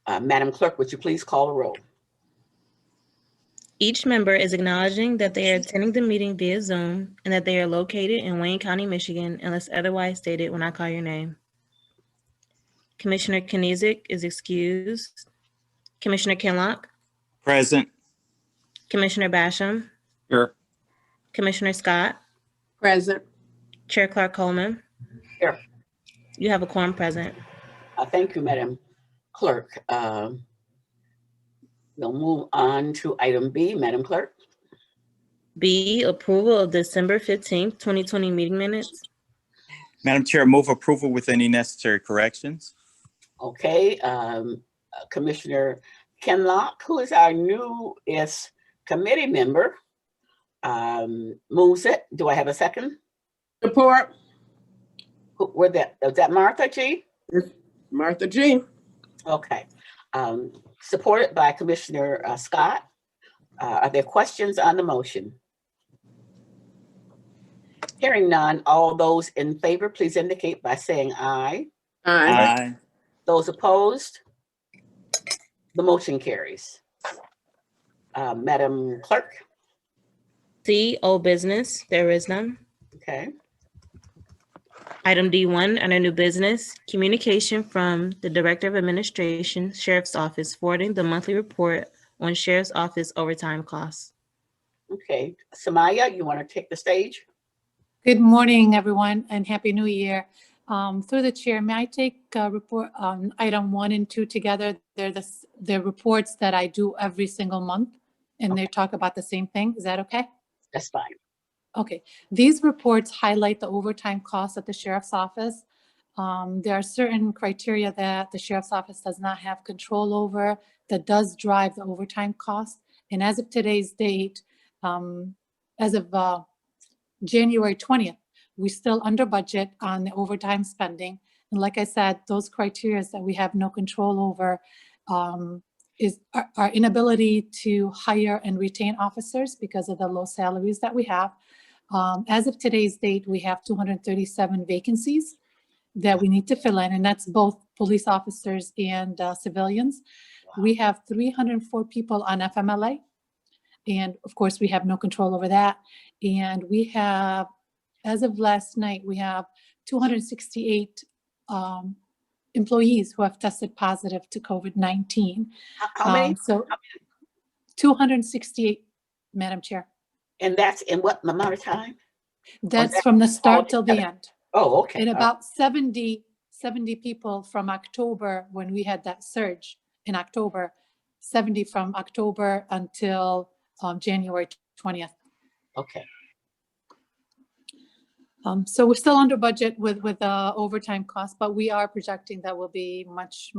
Madam Clerk, would you please call the roll? Each member is acknowledging that they are attending the meeting via Zoom and that they are located in Wayne County, Michigan, unless otherwise stated when I call your name. Commissioner Kniezek is excused. Commissioner Kinlock? Present. Commissioner Basham? Here. Commissioner Scott? Present. Chair Clark Coleman? Here. You have a quorum present. Thank you, Madam Clerk. We'll move on to item B, Madam Clerk. B, approval of December 15th, 2020 meeting minutes. Madam Chair, move approval with any necessary corrections. Okay, Commissioner Kinlock, who is our newest committee member, moves it. Do I have a second? Support. Was that Martha G? Martha G. Okay. Supported by Commissioner Scott. Are there questions on the motion? Hearing none, all those in favor, please indicate by saying aye. Aye. Those opposed? The motion carries. Madam Clerk? C, old business. There is none. Okay. Item D1 under new business, communication from the Director of Administration, Sheriff's Office, forwarding the monthly report on Sheriff's Office overtime costs. Okay. Samaya, you want to take the stage? Good morning, everyone, and Happy New Year. Through the chair, may I take report item 1 and 2 together? They're reports that I do every single month, and they talk about the same thing. Is that okay? That's fine. Okay. These reports highlight the overtime costs at the Sheriff's Office. There are certain criteria that the Sheriff's Office does not have control over that does drive the overtime cost. And as of today's date, as of January 20th, we're still under budget on the overtime spending. And like I said, those criteria that we have no control over is our inability to hire and retain officers because of the low salaries that we have. As of today's date, we have 237 vacancies that we need to fill in, and that's both police officers and civilians. Wow. We have 304 people on FMLA, and of course, we have no control over that. And we have, as of last night, we have 268 employees who have tested positive to COVID-19. How many? 268, Madam Chair. And that's in what amount of time? That's from the start till the end. Oh, okay. And about 70 people from October, when we had that surge in October, 70 from October until January 20th. Okay. So we're still under budget with overtime costs, but we are projecting that will be much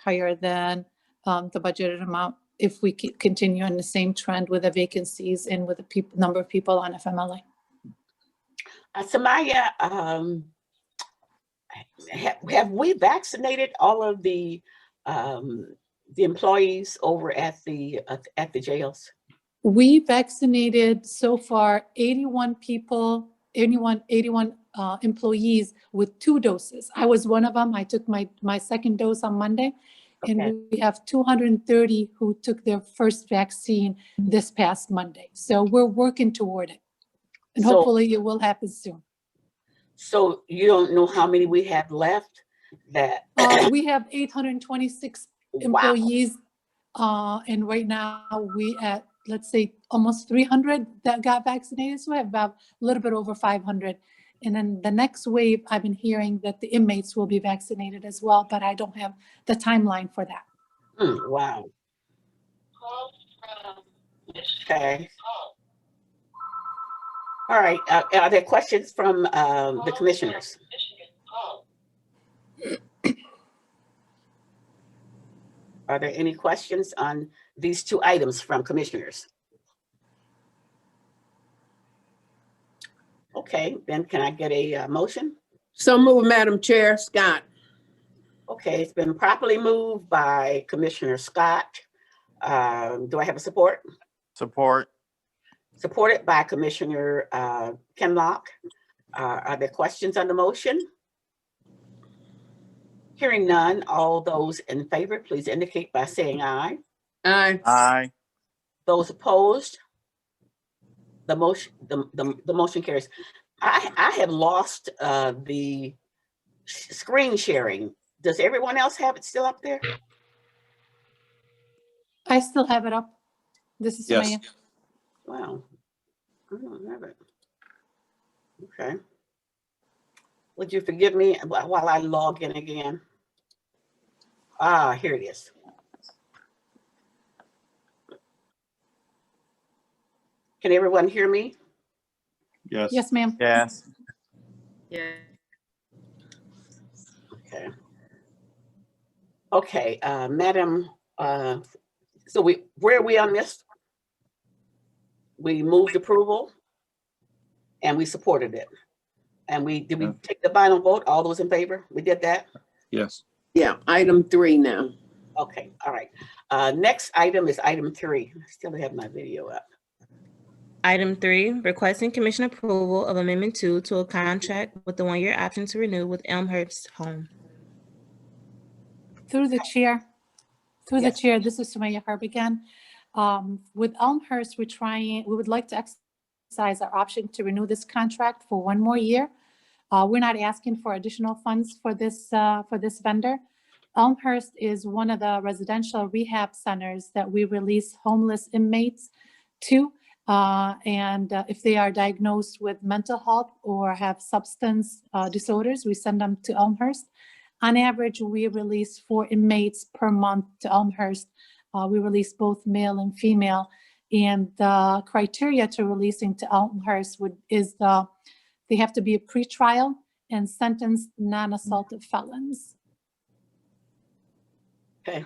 higher than the budgeted amount if we continue on the same trend with the vacancies and with the number of people on FMLA. Samaya, have we vaccinated all of the employees over at the jails? We vaccinated so far 81 people, 81 employees with 2 doses. I was one of them. I took my second dose on Monday. Okay. And we have 230 who took their first vaccine this past Monday. So we're working toward it. And hopefully it will happen soon. So you don't know how many we have left? That we have 826 employees. And right now we at, let's say, almost 300 that got vaccinated. So we have about a little bit over 500. And then the next wave, I've been hearing that the inmates will be vaccinated as well, but I don't have the timeline for that. Wow. Okay. All right. Are there questions from the commissioners? Are there any questions on these 2 items from commissioners? Okay, then can I get a motion? So moved, Madam Chair. Scott. Okay, it's been properly moved by Commissioner Scott. Do I have a support? Support. Supported by Commissioner Kinlock. Are there questions on the motion? Hearing none, all those in favor, please indicate by saying aye. Aye. Aye. Those opposed? The motion carries. I have lost the screen sharing. Does everyone else have it still up there? I still have it up. This is Yes. Maya. Wow. I don't have it. Okay. Would you forgive me while I log in again? Ah, here it is. Can everyone hear me? Yes. Yes, ma'am. Yes. Okay. Okay, Madam, so where are we on this? We moved approval and we supported it. And did we take the final vote? All those in favor? We did that? Yes. Yeah, item 3 now. Okay, all right. Next item is item 3. I still have my video up. Item 3, requesting commission approval of Amendment 2 to a contract with the one-year option to renew with Elmhurst Home. Through the chair, Yes. this is Sumaya Harb again. With Elmhurst, we would like to exercise our option to renew this contract for 1 more year. We're not asking for additional funds for this vendor. Elmhurst is one of the residential rehab centers that we release homeless inmates to. If they are diagnosed with mental health or have substance disorders, we send them to Elmhurst. On average, we release 4 inmates per month to Elmhurst. We release both male and female. And the criteria to releasing to Elmhurst they have to be a pretrial and sentenced non-assaultive felons. Okay.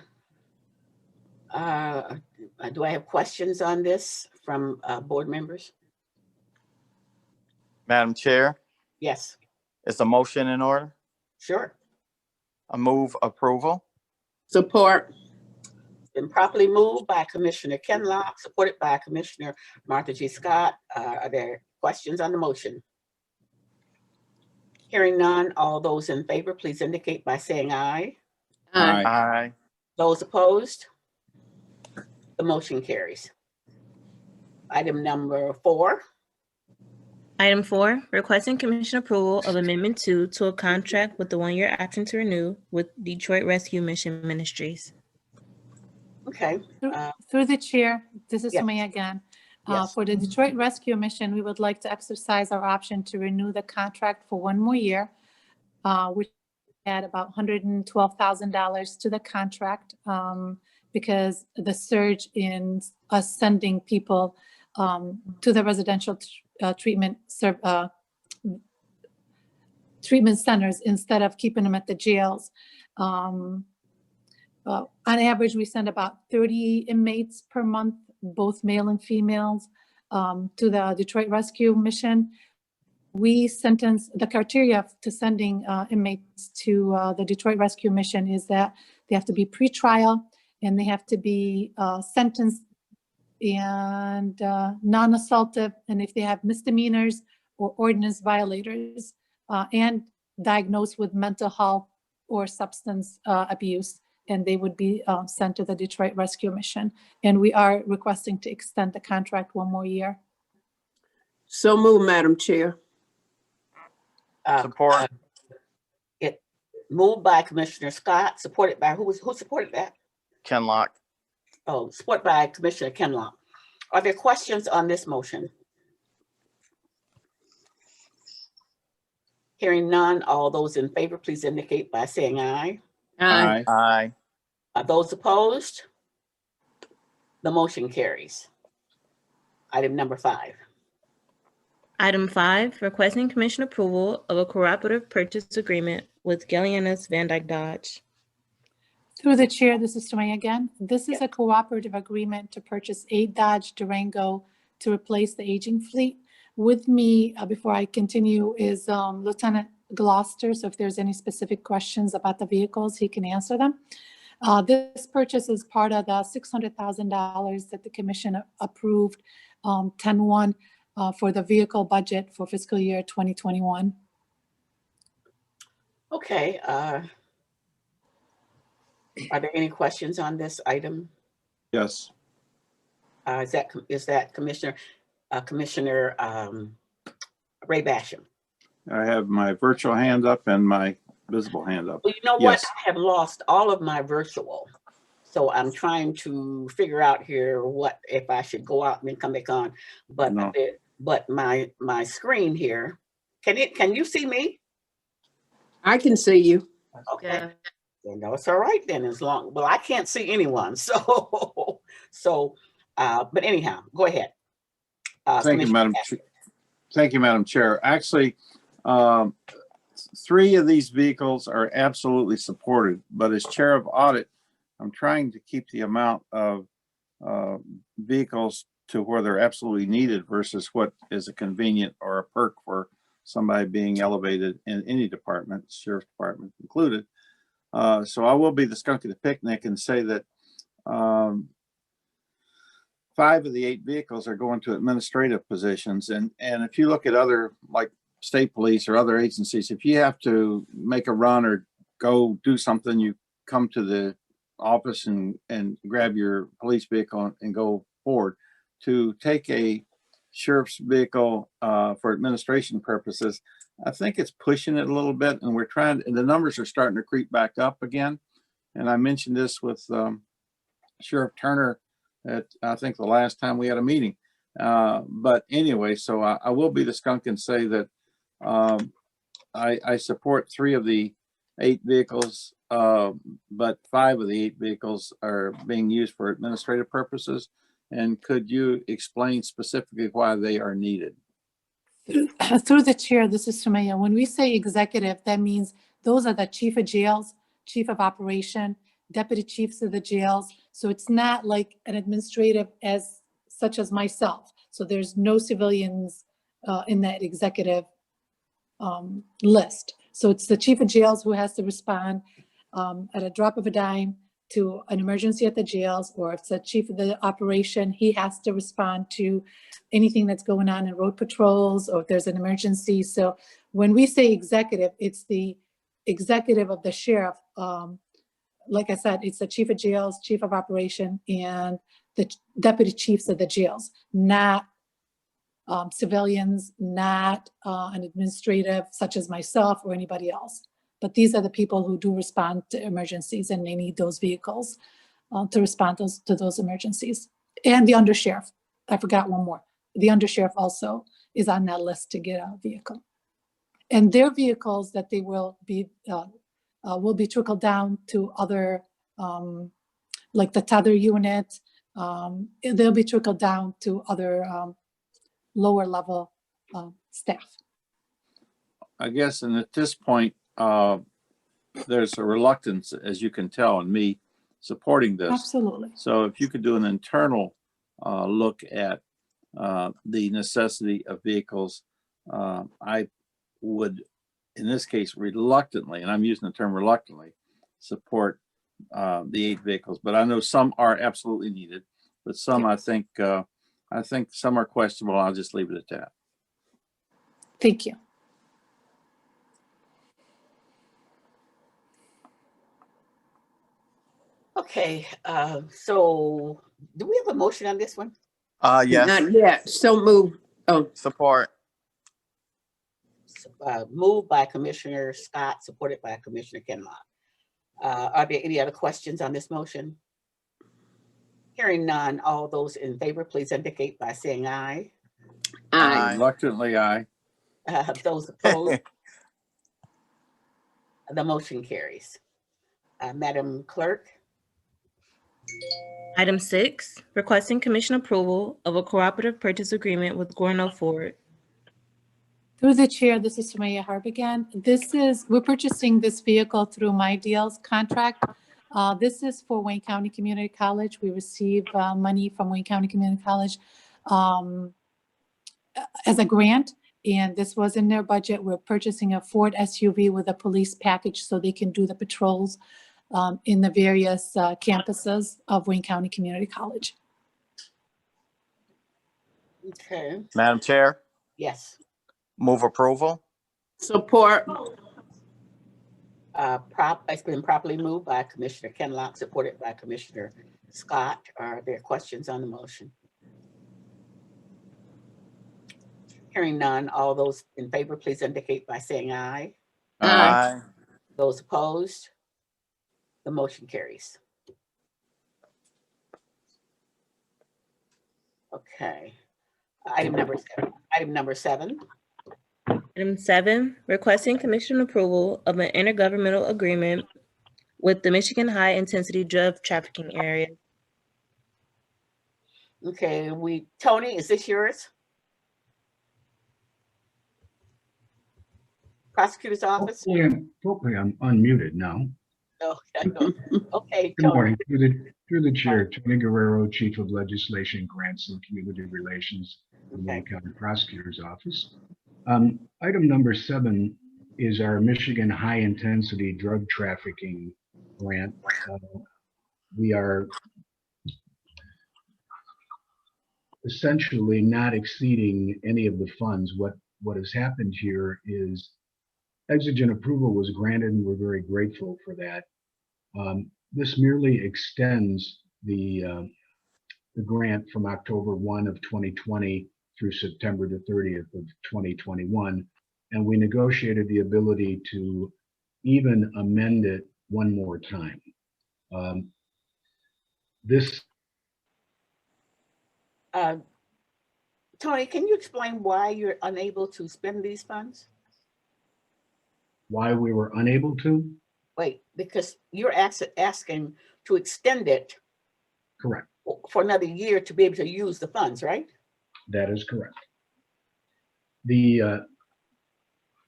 Do I have questions on this from board members? Madam Chair, Yes, is a motion in order? sure. I move approval. Support. Been properly moved by Commissioner Kenlock, supported by Commissioner Martha G. Scott. Are there questions on the motion? Hearing none, all those in favor, please indicate by saying aye. Aye. Aye. Those opposed? The motion carries. Item number 4. Item 4, requesting commission approval of Amendment 2 to a contract with the one-year option to renew with Detroit Rescue Mission Ministries. Okay. Through the chair, this is Yes. Sumaya again. Yes. For the Detroit Rescue Mission, we would like to exercise our option to renew the contract for 1 more year, which add about $112,000 to the contract because the surge in us sending people to the residential treatment centers instead of keeping them at the jails. On average, we send about 30 inmates per month, both male and females, to the Detroit Rescue Mission. The criteria to sending inmates to the Detroit Rescue Mission is that they have to be pretrial and they have to be sentenced and non-assaultive, and if they have misdemeanors or ordinance violators, and diagnosed with mental health or substance abuse, and they would be sent to the Detroit Rescue Mission. And we are requesting to extend the contract 1 more year. So move, Madam Chair. Support. It moved by Commissioner Scott, supported by, who supported that? Kenlock. Oh, support by Commissioner Kenlock. Are there questions on this motion? Hearing none, all those in favor, please indicate by saying aye. Aye. Aye. Are those opposed? The motion carries. Item number 5. Item 5, requesting commission approval of a cooperative purchase agreement with Gallianis Van Dyke Dodge. Through the chair, this is Sumaya again. This is a cooperative agreement to purchase 8 Dodge Durango to replace the aging fleet. With me, before I continue, is Lieutenant Gloucester. So if there's any specific questions about the vehicles, he can answer them. This purchase is part of the $600,000 that the commission approved 10/1 for the vehicle budget for fiscal year 2021. Okay, Are there any questions on this item? Yes. Is that Commissioner Ray Basham? I have my virtual hand up and my visible hand up. Well, you know what? Yes. I have lost all of my virtual. So I'm trying to figure out here what, if I should go out and then come back on. But No. but my screen here, can you see me? I can see you. Okay. No, it's all right then, as long, well, I can't see anyone, so, but anyhow, go ahead. Thank you, Commissioner Madam. Basham. Thank you, Madam Chair. Actually, 3 of these vehicles are absolutely supported, but as Chair of Audit, I'm trying to keep the amount of vehicles to where they're absolutely needed versus what is a convenient or a perk for somebody being elevated in any department, Sheriff's Department included. So I will be the skunk at the picnic and say that 5 of the 8 vehicles are going to administrative positions. And if you look at other, like state police or other agencies, if you have to make a run or go do something, you come to the office and grab your police vehicle and go forward. To take a sheriff's vehicle for administration purposes, I think it's pushing it a little bit, and and the numbers are starting to creep back up again. And I mentioned this with Sheriff Turner at, I think, the last time we had a meeting. But anyway, so I will be the skunk and say that I support 3 of the 8 vehicles, but 5 of the 8 vehicles are being used for administrative purposes. And could you explain specifically why they are needed? Through the chair, this is Sumaya. When we say executive, that means those are the chief of jails, chief of operation, deputy chiefs of the jails. So it's not like an administrative such as myself. So there's no civilians in that executive list. So it's the chief of jails who has to respond at a drop of a dime to an emergency at the jails, or if it's the chief of the operation, he has to respond to anything that's going on in road patrols, or if there's an emergency. So when we say executive, it's the executive of the sheriff. Like I said, it's the chief of jails, chief of operation, and the deputy chiefs of the jails, not civilians, not an administrative such as myself or anybody else. But these are the people who do respond to emergencies, and they need those vehicles to respond to those emergencies. And the undersheriff, I forgot one more. The undersheriff also is on that list to get a vehicle. And their vehicles that they will be trickled down to other, like the tether unit. They'll be trickled down to other lower level staff. I guess, and at this point, there's a reluctance, as you can tell, in me supporting this. Absolutely. So if you could do an internal look at the necessity of vehicles, I would, in this case, reluctantly, and I'm using the term reluctantly, support the 8 vehicles. But I know some are absolutely needed, but some I think some are questionable. I'll just leave it at that. Thank you. Okay, so do we have a motion on this one? Yes, Not yet. So move. Oh, support. Moved by Commissioner Scott, supported by Commissioner Kinlock. Are there any other questions on this motion? Hearing none, all those in favor, please indicate by saying aye. aye. Reluctantly, aye. Those opposed? The motion carries. Madam Clerk? Item 6, requesting commission approval of a cooperative purchase agreement with Gorno Ford. Through the chair, this is Sumaya Harb again. We're purchasing this vehicle through My Deals contract. This is for Wayne County Community College. We receive money from Wayne County Community College as a grant, and this was in their budget. We're purchasing a Ford SUV with a police package so they can do the patrols in the various campuses of Wayne County Community College. Okay, Madam Chair, yes. move approval. Support. It's been properly moved by Commissioner Kenlock, supported by Commissioner Scott. Are there questions on the motion? Hearing none, all those in favor, please indicate by saying aye. Aye. Those opposed? The motion carries. Okay. Item number 7. Item 7, requesting commission approval of an intergovernmental agreement with the Michigan High Intensity Drug Trafficking Area. Okay, Tony, is this yours? Prosecutor's office? Hopefully I'm unmuted now. Okay, okay, Good Tony. morning. Through the chair, Tony Guerrero, Chief of Legislation, Grants and Community Relations, the Wayne County Prosecutor's Office. Item number 7 is our Michigan High Intensity Drug Trafficking Grant. We are essentially not exceeding any of the funds. What has happened here is exigent approval was granted, and we're very grateful for that. This merely extends the grant from October 1 of 2020 through September the 30th of 2021, and we negotiated the ability to even amend it one more time. Tony, can you explain why you're unable to spend these funds? Why we were unable to? Wait, because you're asking to extend it Correct. for another year to be able to use the funds, right? That is correct.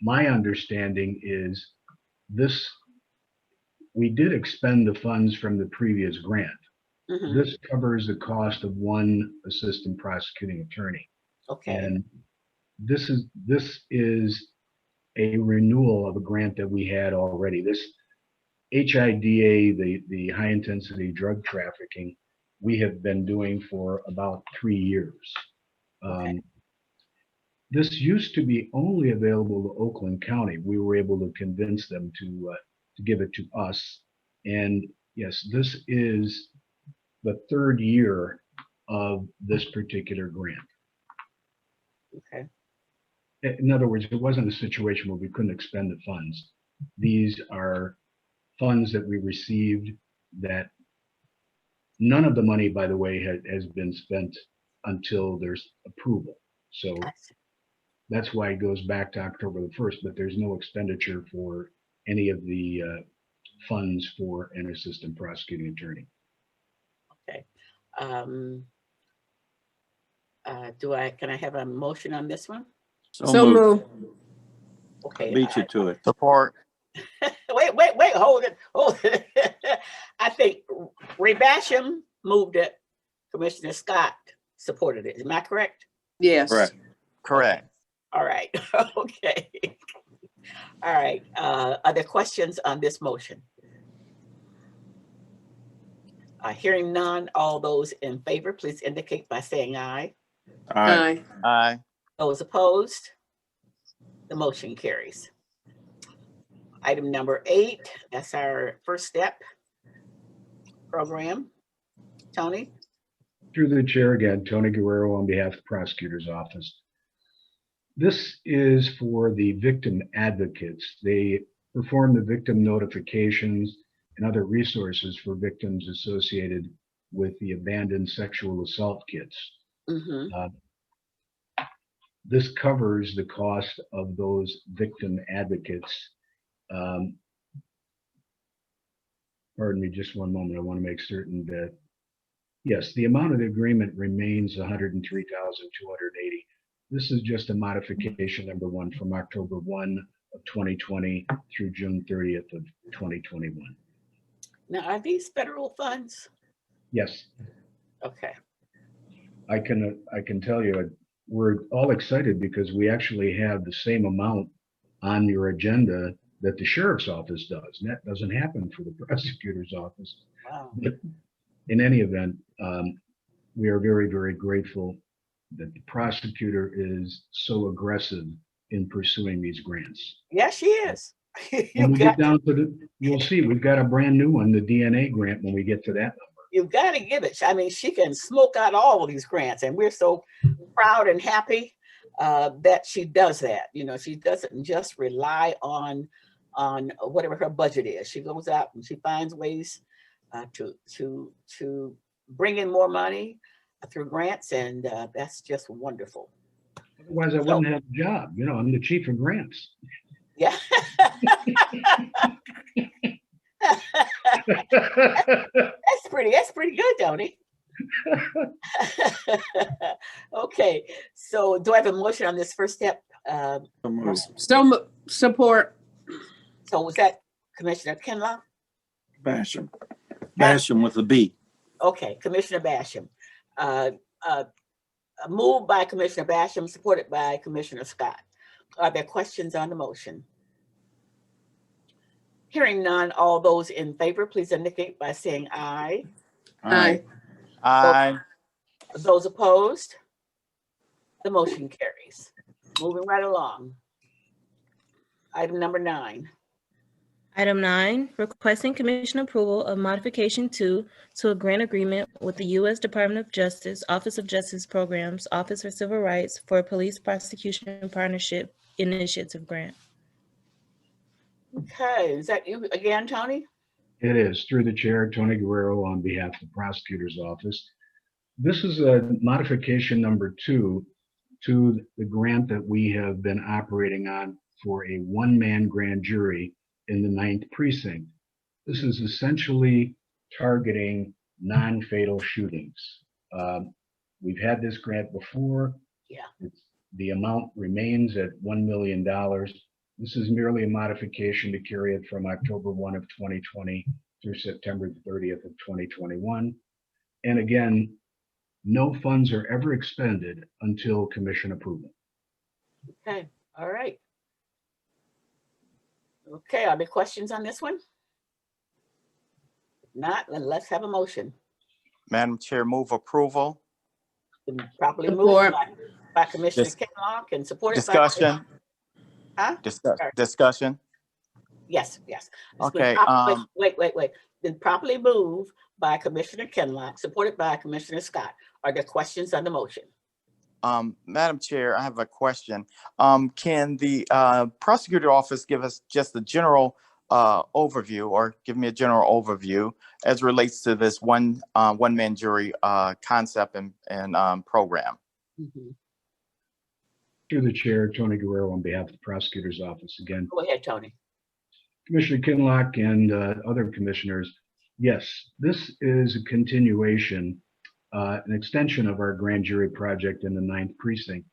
My understanding is we did expend the funds from the previous grant. Mhm. This covers the cost of one assistant prosecuting attorney. Okay, And this is a renewal of a grant that we had already. This HIDA, the high intensity drug trafficking, we have been doing for about 3 years. Okay. This used to be only available to Oakland County. We were able to convince them to give it to us. And yes, this is the 3rd year of this particular grant. okay, In other words, it wasn't a situation where we couldn't expend the funds. These are funds that we received that none of the money, by the way, has been spent until there's approval. So I see. that's why it goes back to October the 1st, but there's no expenditure for any of the funds for an assistant prosecuting attorney. Okay. Can I have a motion on this one? So move. Okay. Beat you to it. Support. Wait, hold it. I think Ray Basham moved it. Commissioner Scott supported it. Am I correct? Yes. Correct. Correct. All right, okay. All right, are there questions on this motion? Hearing none, all those in favor, please indicate by saying aye. Aye. Aye. Aye. Those opposed? The motion carries. Item number 8, that's our first step program. Tony? Through the chair again, Tony Guerrero on behalf of the prosecutor's office. This is for the victim advocates. They perform the victim notifications and other resources for victims associated with the abandoned sexual assault kits. Mm-hmm. This covers the cost of those victim advocates. Pardon me just one moment. I want to make certain that, yes, the amount of the agreement remains $103,280. This is just a modification, number 1, from October 1 of 2020 through June 30th of 2021. Now, are these federal funds? Yes, Okay. I can tell you, we're all excited because we actually have the same amount on your agenda that the sheriff's office does. And that doesn't happen for the prosecutor's office. Wow. But in any event, we are very, very grateful that the prosecutor is so aggressive in pursuing these grants. Yes, she is. When You we get got, down to the, you'll see, we've got a brand new one, the DNA grant, when we get to that. you got to give it. I mean, she can smoke out all of these grants, and we're so proud and happy that she does that. You know, she doesn't just rely on whatever her budget is. She goes out and she finds ways to bring in more money through grants, and that's just wonderful. Otherwise, I wouldn't have a job. You know, I'm the chief of grants. Yeah. That's pretty good, Tony. Okay, so do I have a motion on this first step? Support. So was that Commissioner Kinlaw? Basham. Basham with a B. Okay, Commissioner Basham. Moved by Commissioner Basham, supported by Commissioner Scott. Are there questions on the motion? Hearing none, all those in favor, please indicate by saying aye. Aye. Aye. Those opposed? The motion carries. Moving right along. Item number 9. Item 9, requesting commission approval of modification 2 to a grant agreement with the U.S. Department of Justice, Office of Justice Programs, Office for Civil Rights for a Police Prosecution Partnership Initiative Grant. Okay, is that you again, Tony? It is, through the chair, Tony Guerrero, on behalf of the prosecutor's office. This is a modification number 2 to the grant that we have been operating on for a one-man grand jury in the 9th precinct. This is essentially targeting non-fatal shootings. We've had this grant before. Yeah. The amount remains at $1 million. This is merely a modification to carry it from October 1 of 2020 through September 30th of 2021. And again, no funds are ever expended until commission approval. Okay, all right. Okay, are there questions on this one? If not, then let's have a motion. Madam Chair, move approval. Been properly Support. moved by Commissioner Dis- Kinlock and supported Discussion. Huh? Discussion. Yes. It's been Okay, wait. Been properly moved by Commissioner Kinlock, supported by Commissioner Scott. Are there questions on the motion? Madam Chair, I have a question. Can the prosecutor office give us just a general overview, or give me a general overview as relates to this one-man jury concept and program? Mhm. Through the chair, Tony Guerrero, on behalf of the prosecutor's office again. Go ahead, Tony. Commissioner Kinlock and other commissioners, yes, this is a continuation, an extension of our grand jury project in the 9th precinct.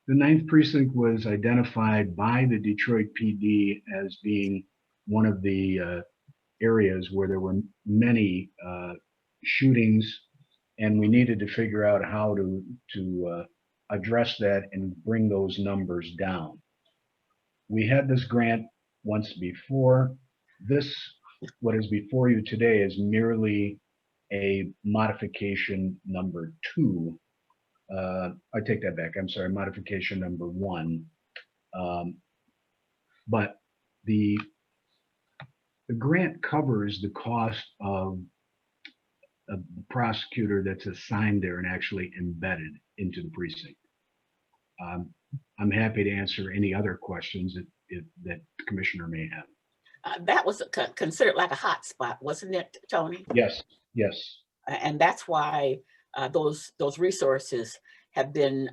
The 9th precinct was identified by the Detroit PD as being one of the areas where there were many shootings, and we needed to figure out how to address that and bring those numbers down. We had this grant once before. This, what is before you today, is merely a modification number 2. I take that back. I'm sorry, modification number 1. But the grant covers the cost of a prosecutor that's assigned there and actually embedded into the precinct. I'm happy to answer any other questions that the commissioner may have. That was considered like a hot spot, wasn't it, Tony? Yes. And that's why those resources have been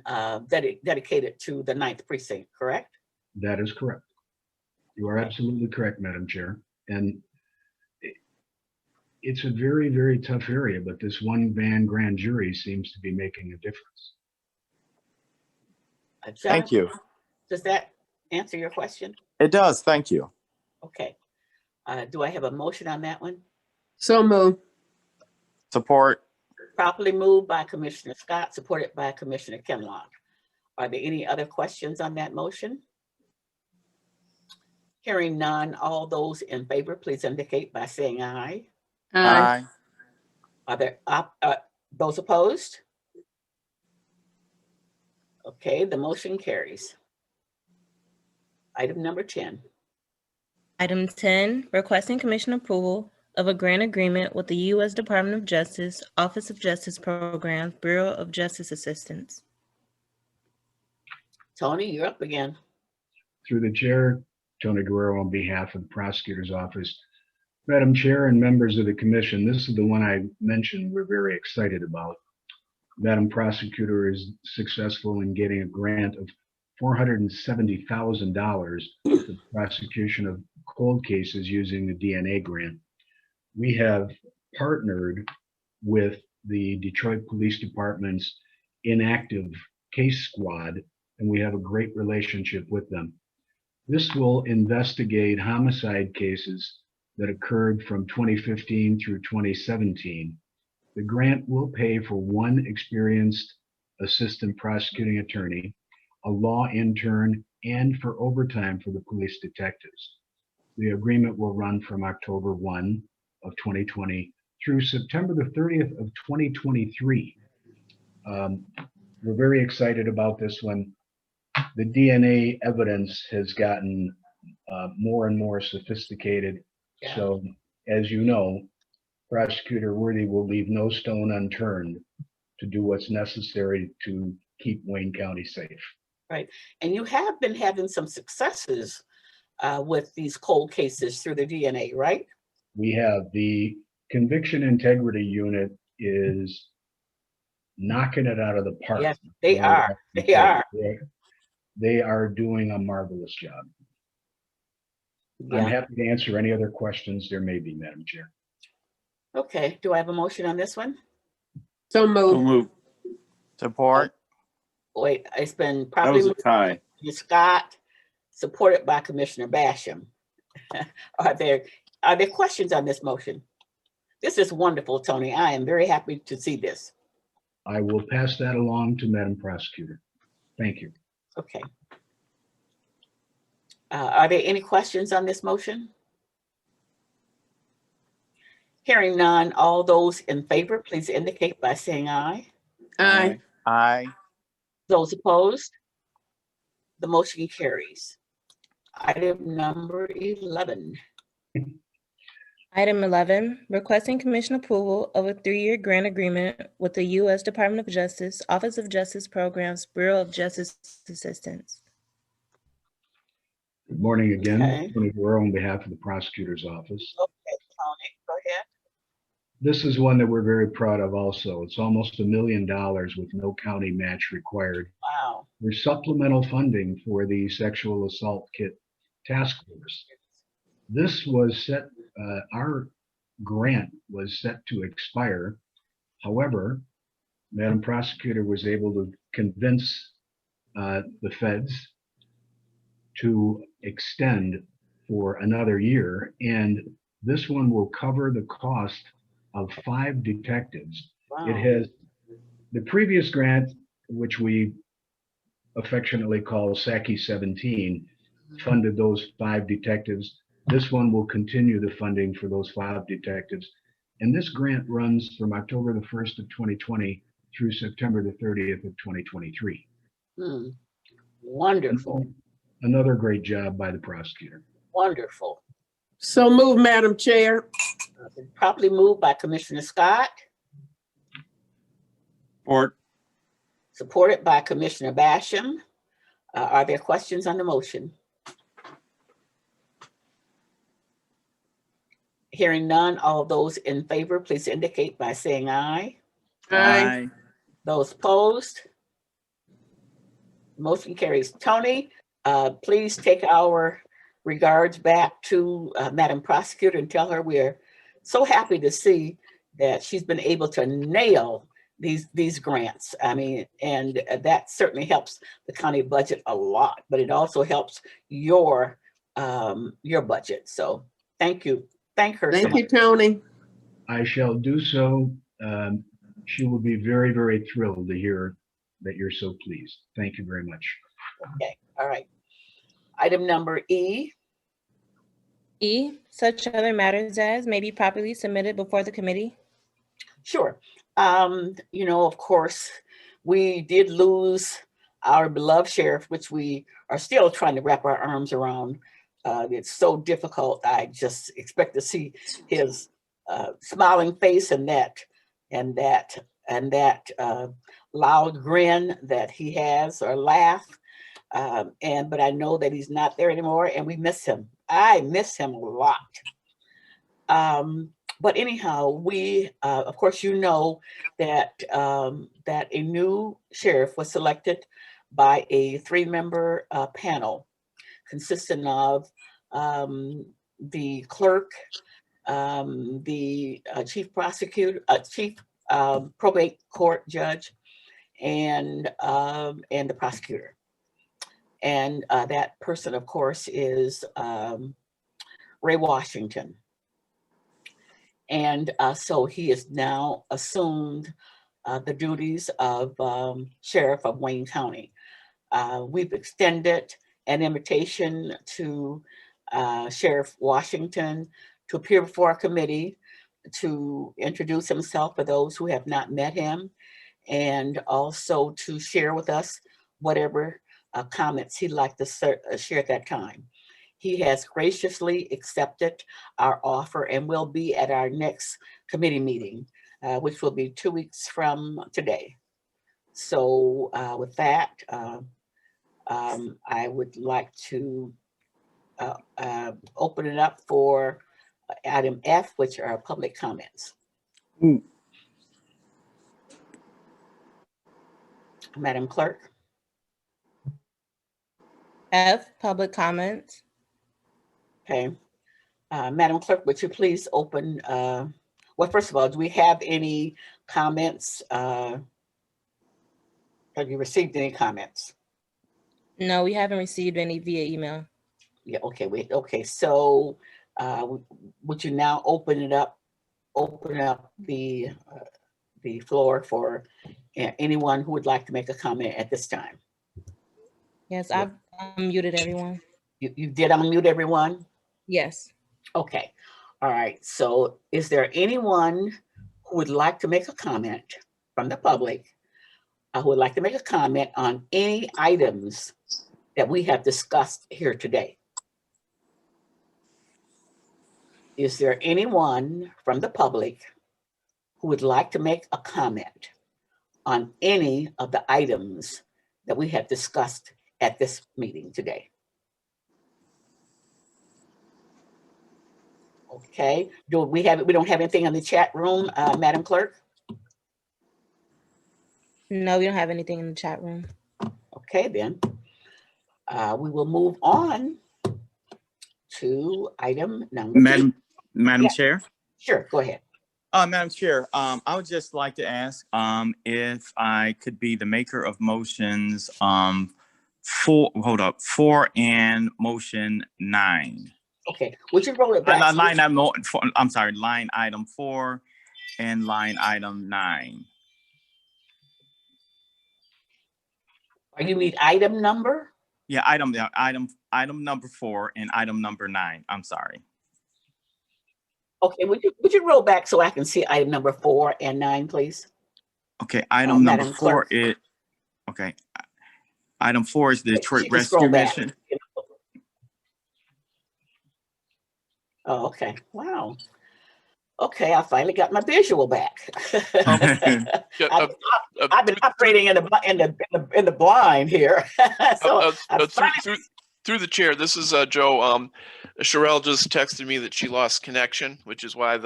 dedicated to the 9th precinct, correct? That is correct. You are absolutely correct, Madam Chair. And it's a very, very tough area, but this one-man grand jury seems to be making a difference. Thank you. Does that answer your question? It does. Thank you. Okay. Do I have a motion on that one? So moved. Support. Properly moved by Commissioner Scott, supported by Commissioner Kinlock. Are there any other questions on that motion? Hearing none, all those in favor, please indicate by saying aye. Aye. Are there those opposed? Okay, the motion carries. Item number 10. Item 10, requesting commission approval of a grant agreement with the U.S. Department of Justice, Office of Justice Programs, Bureau of Justice Assistance. Tony, you're up again. Through the chair, Tony Guerrero on behalf of the prosecutor's office. Madam Chair and members of the commission, this is the one I mentioned we're very excited about. Madam Prosecutor is successful in getting a grant of $470,000 for the prosecution of cold cases using the DNA grant. We have partnered with the Detroit Police Department's inactive case squad, and we have a great relationship with them. This will investigate homicide cases that occurred from 2015 through 2017. The grant will pay for one experienced assistant prosecuting attorney, a law intern, and for overtime for the police detectives. The agreement will run from October 1 of 2020 through September the 30th of 2023. We're very excited about this one. The DNA evidence has gotten more and more sophisticated. Yeah. So, as you know, Prosecutor Worthy will leave no stone unturned to do what's necessary to keep Wayne County safe. Right. And you have been having some successes with these cold cases through the DNA, right? We have the Conviction Integrity Unit is knocking it out of the park. Yes, they are. They are. They are doing a marvelous job. I'm Yeah. happy to answer any other questions there may be, Madam Chair. Okay. Do I have a motion on this one? So So moved. moved. Support. Wait, it's been That probably was a tie. Scott, supported by Commissioner Basham. Are there questions on this motion? This is wonderful, Tony. I am very happy to see this. I will pass that along to Madam Prosecutor. Thank you. Okay. Are there any questions on this motion? Hearing none, all those in favor, please indicate by saying aye. Aye. Aye. Those opposed? The motion carries. Item number 11. Item 11, requesting commission approval of a 3-year grant agreement with the U.S. Department of Justice, Office of Justice Programs, Bureau of Justice Assistance. Good morning again. Okay. Tony Guerrero on behalf of the prosecutor's office. Okay, Tony, go ahead. This is one that we're very proud of also. It's almost $1 million with no county match required. Wow. There's supplemental funding for the Sexual Assault Kit Task Force. This was set, our grant was set to expire. However, Madam Prosecutor was able to convince the feds to extend for another year, and this one will cover the cost of 5 detectives. Wow. It has, the previous grant, which we affectionately call SACI 17, funded those 5 detectives. This one will continue the funding for those 5 detectives. And this grant runs from October the 1st of 2020 through September the 30th of 2023. Wonderful. Another great job by the prosecutor. Wonderful. So moved, Madam Chair. Properly moved by Commissioner Scott, Support. supported by Commissioner Basham. Are there questions on the motion? Hearing none, all those in favor, please indicate by saying aye. Aye. Those opposed? Motion carries. Tony, please take our regards back to Madam Prosecutor and tell her we're so happy to see that she's been able to nail these grants. I mean, and that certainly helps the county budget a lot, but it also helps your budget. So thank you. Thank her so Thank much. you, Tony. I shall do so. She will be very, very thrilled to hear that you're so pleased. Thank you very much. Okay, all right. Item number E. E, such other matters as may be properly submitted before the committee. Sure. Of course, we did lose our beloved sheriff, which we are still trying to wrap our arms around. It's so difficult. I just expect to see his smiling face and that loud grin that he has, or laugh. But I know that he's not there anymore, and we miss him. I miss him a lot. But anyhow, we, of course, you know that that a new sheriff was selected by a 3-member panel consisting of the clerk, the chief prosecutor, chief probate court judge, and the prosecutor. And that person, of course, is Ray Washington. And so he has now assumed the duties of Sheriff of Wayne County. We've extended an invitation to Sheriff Washington to appear before our committee to introduce himself for those who have not met him, and also to share with us whatever comments he'd like to share at that time. He has graciously accepted our offer and will be at our next committee meeting, which will be 2 weeks from today. So with that, I would like to open it up for item F, which are public comments. Ooh. Madam Clerk. F, public comments. Okay. Madam Clerk, would you please open, well, first of all, do we have any comments? Have you received any comments? No, we haven't received any via email. Yeah, okay, okay, so would you now open up the floor for anyone who would like to make a comment at this time? Yes, I've unmuted everyone. You did unmute everyone? Yes. Okay, all right, so is there anyone who would like to make a comment from the public, who would like to make a comment on any items that we have discussed here today? Is there anyone from the public who would like to make a comment on any of the items that we have discussed at this meeting today? Okay, we don't have anything in the chat room, Madam Clerk? No, we don't have anything in the chat room. Okay, then we will move on to item number Madam Yeah. Chair. Sure, go ahead. Madam Chair, I would just like to ask if I could be the maker of motions 4 and motion 9. Okay, would you roll it back? I'm sorry, line item 4 and line item 9. Or you need item number? Yeah, item number 4 and item number 9. I'm sorry. Okay, would you roll back so I can see item number 4 and 9, please? Okay, item number Madam 4 Clerk. is okay. Item 4 is the Detroit She can scroll Rescue back. Mission. Oh, okay, wow. Okay, I finally got my visual back. Yeah, I've been operating in the blind here. So through the chair, this is Joe. Sherelle just texted me that she lost connection, which is why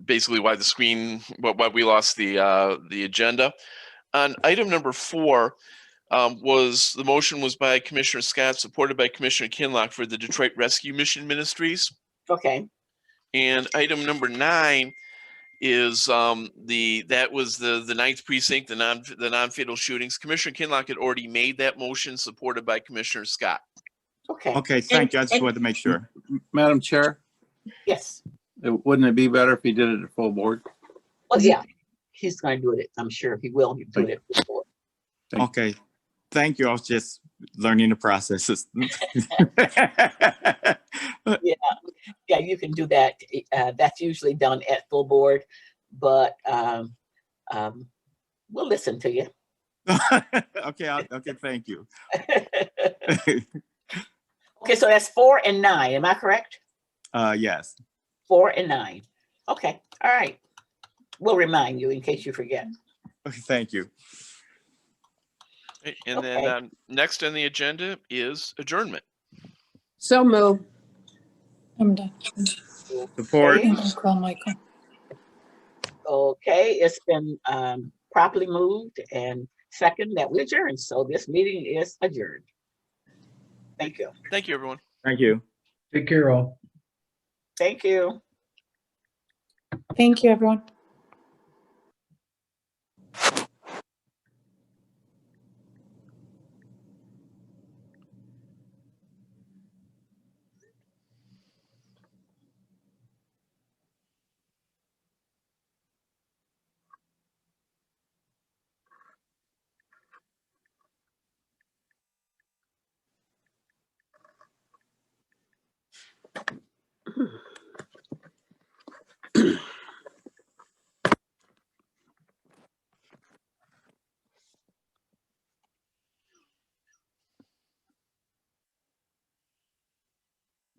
basically why the screen, why we lost the agenda. On item number 4, the motion was by Commissioner Scott, supported by Commissioner Kinlock for the Detroit Rescue Mission Ministries. okay, And item number 9 is that was the 9th precinct, the non-fatal shootings. Commissioner Kinlock had already made that motion, supported by Commissioner Scott. okay, Okay, thank you. I just wanted to make sure. Madam Chair, yes. wouldn't it be better if he did it at full board? Well, yeah, he's going to do it. I'm sure he will do it before. Okay, thank you. I was just learning the processes. Yeah, you can do that. That's usually done at full board, but we'll listen to you. Okay, okay, thank you. Okay, so that's 4 and 9, am I correct? Yes. 4 and 9. Okay, all right. We'll remind you in case you forget. Thank you. Okay, and then Okay. next on the agenda is adjournment. So move. I'm done. Support. Okay. I'm gonna call Michael. Okay, it's been properly moved and second that we adjourn. So this meeting is adjourned. Thank you. Thank you, everyone. Thank you. Take care all. Thank you. Thank you, everyone.